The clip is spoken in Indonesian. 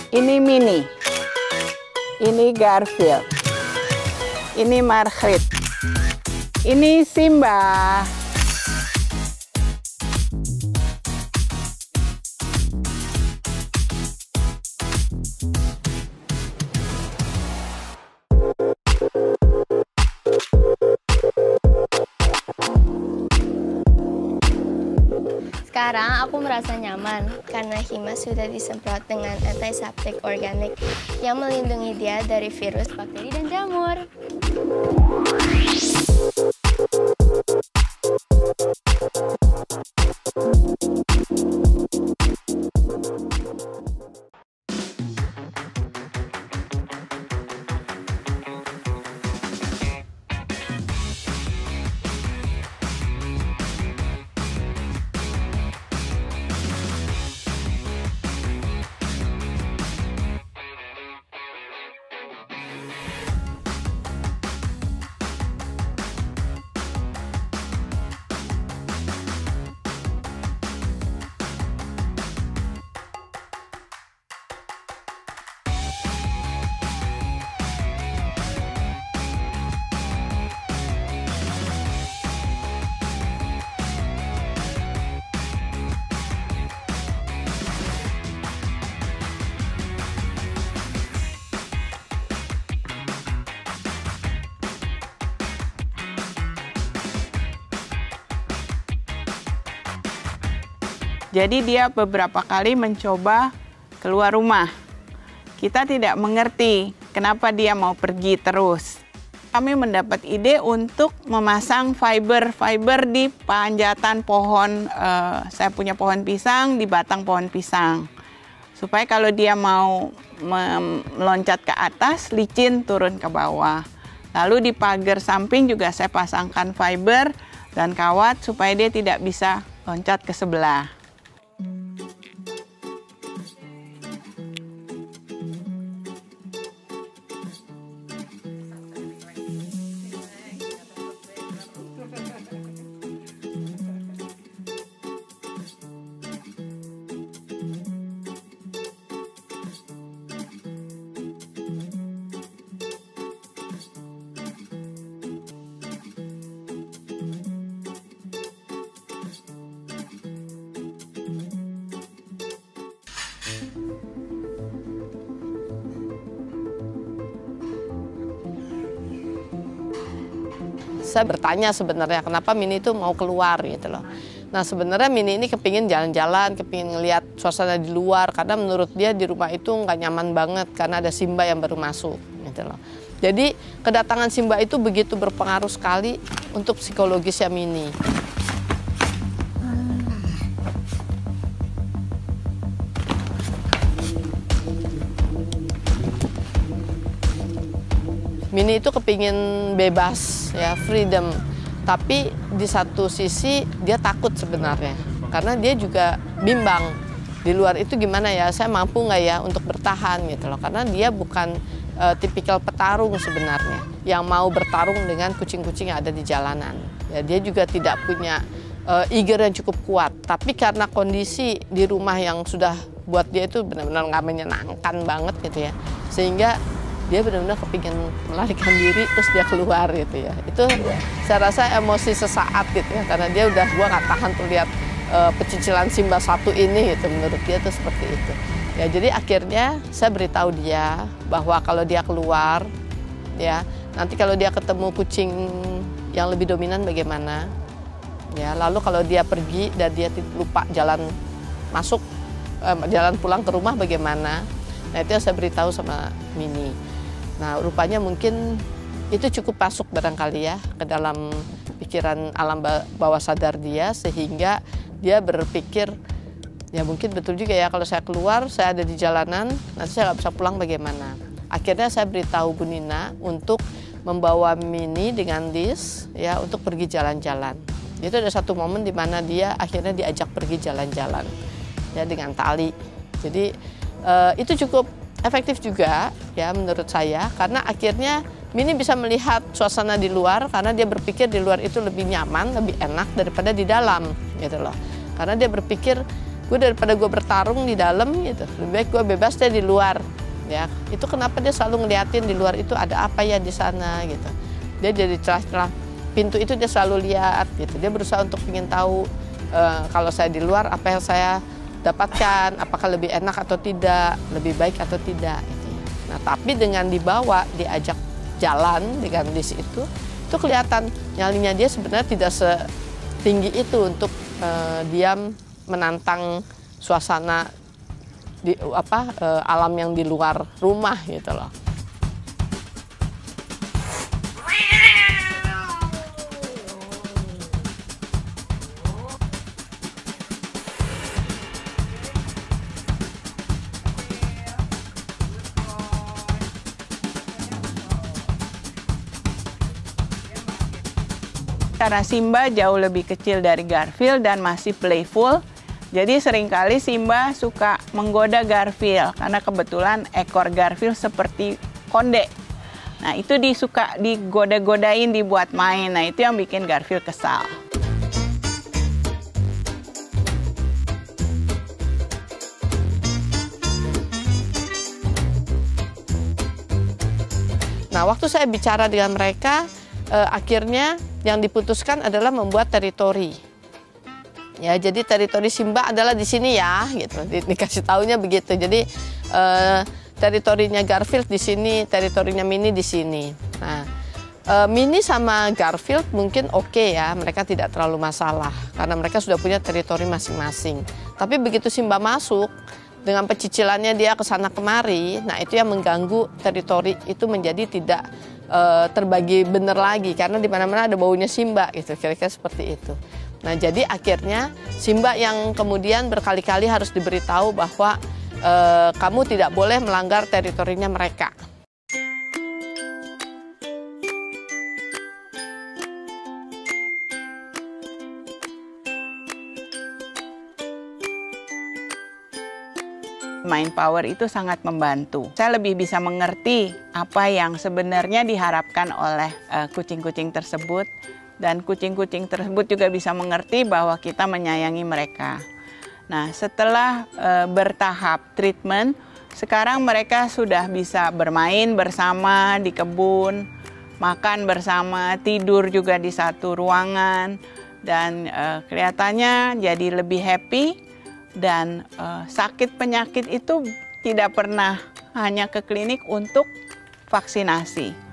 Ini Mini. Ini Garfield. Ini Margrit. Ini Simba. Sekarang aku merasa nyaman karena Hima sudah disemprot dengan antiseptik organik yang melindungi dia dari virus, bakteri, dan jamur. Jadi dia beberapa kali mencoba keluar rumah. Kita tidak mengerti kenapa dia mau pergi terus. Kami mendapat ide untuk memasang fiber di panjatan pohon. Saya punya pohon pisang, di batang pohon pisang. Supaya kalau dia mau meloncat ke atas, licin turun ke bawah. Lalu di pagar samping juga saya pasangkan fiber dan kawat supaya dia tidak bisa loncat ke sebelah. Saya bertanya sebenarnya kenapa Mini itu mau keluar gitu loh. Nah sebenarnya Mini ini kepingin jalan-jalan, kepingin ngeliat suasana di luar karena menurut dia di rumah itu nggak nyaman banget karena ada Simba yang baru masuk gitu loh. Jadi kedatangan Simba itu begitu berpengaruh sekali untuk psikologisnya Mini. Mini itu kepingin bebas, ya freedom. Tapi di satu sisi dia takut sebenarnya, karena dia juga bimbang. Di luar itu gimana ya, saya mampu nggak ya untuk bertahan gitu loh. Karena dia bukan tipikal petarung sebenarnya, yang mau bertarung dengan kucing-kucing yang ada di jalanan. Ya, dia juga tidak punya eager yang cukup kuat. Tapi karena kondisi di rumah yang sudah buat dia itu benar-benar nggak menyenangkan banget gitu ya, sehingga dia benar-benar kepingin melarikan diri terus dia keluar gitu ya. Itu saya rasa emosi sesaat gitu ya, karena dia udah, gua nggak tahan tuh lihat pecicilan Simba satu ini gitu, menurut dia tuh seperti itu. Ya jadi akhirnya saya beritahu dia bahwa kalau dia keluar ya, nanti kalau dia ketemu kucing yang lebih dominan bagaimana? Ya, lalu kalau dia pergi dan dia lupa jalan masuk, jalan pulang ke rumah bagaimana? Nah itu yang saya beritahu sama Mini. Nah rupanya mungkin itu cukup masuk barangkali ya ke dalam pikiran alam bawah sadar dia, sehingga dia berpikir ya mungkin betul juga ya kalau saya keluar, saya ada di jalanan, nanti saya nggak bisa pulang bagaimana. Akhirnya saya beritahu Bu Nina untuk membawa Mini dengan dis ya untuk pergi jalan-jalan. Itu ada satu momen di mana dia akhirnya diajak pergi jalan-jalan ya dengan tali. Jadi itu cukup efektif juga ya menurut saya, karena akhirnya Mini bisa melihat suasana di luar karena dia berpikir di luar itu lebih nyaman, lebih enak daripada di dalam gitu loh. Karena dia berpikir gue daripada gue bertarung di dalam gitu, lebih baik gue bebas deh di luar. Ya, itu kenapa dia selalu ngeliatin di luar itu ada apa ya di sana gitu. Dia jadi celah-celah pintu itu dia selalu lihat gitu. Dia berusaha untuk ingin tahu kalau saya di luar apa yang saya dapatkan, apakah lebih enak atau tidak, lebih baik atau tidak gitu. Nah, tapi dengan dibawa, diajak jalan dengan list itu kelihatan nyalinya dia sebenarnya tidak setinggi itu untuk diam menantang suasana di alam yang di luar rumah gitu loh. Karena Simba jauh lebih kecil dari Garfield dan masih playful, jadi seringkali Simba suka menggoda Garfield karena kebetulan ekor Garfield seperti konde. Nah, itu disuka digoda-godain, dibuat main. Nah, itu yang bikin Garfield kesal. Nah, waktu saya bicara dengan mereka, akhirnya yang diputuskan adalah membuat teritori. Ya, jadi teritori Simba adalah di sini ya, gitu. Dikasih taunya begitu. Jadi teritorinya Garfield di sini, teritorinya Minnie di sini. Nah, Minnie sama Garfield mungkin oke ya, mereka tidak terlalu masalah karena mereka sudah punya teritori masing-masing. Tapi begitu Simba masuk dengan pecicilannya dia ke sana kemari, nah itu yang mengganggu teritori itu menjadi tidak terbagi benar lagi karena di mana-mana ada baunya Simba gitu, kira-kira seperti itu. Nah, jadi akhirnya Simba yang kemudian berkali-kali harus diberitahu bahwa kamu tidak boleh melanggar teritorinya mereka. Mind power itu sangat membantu. Saya lebih bisa mengerti apa yang sebenarnya diharapkan oleh kucing-kucing tersebut. Dan kucing-kucing tersebut juga bisa mengerti bahwa kita menyayangi mereka. Nah, setelah bertahap treatment, sekarang mereka sudah bisa bermain bersama di kebun, makan bersama, tidur juga di satu ruangan, dan kelihatannya jadi lebih happy, dan sakit penyakit itu tidak pernah hanya ke klinik untuk vaksinasi.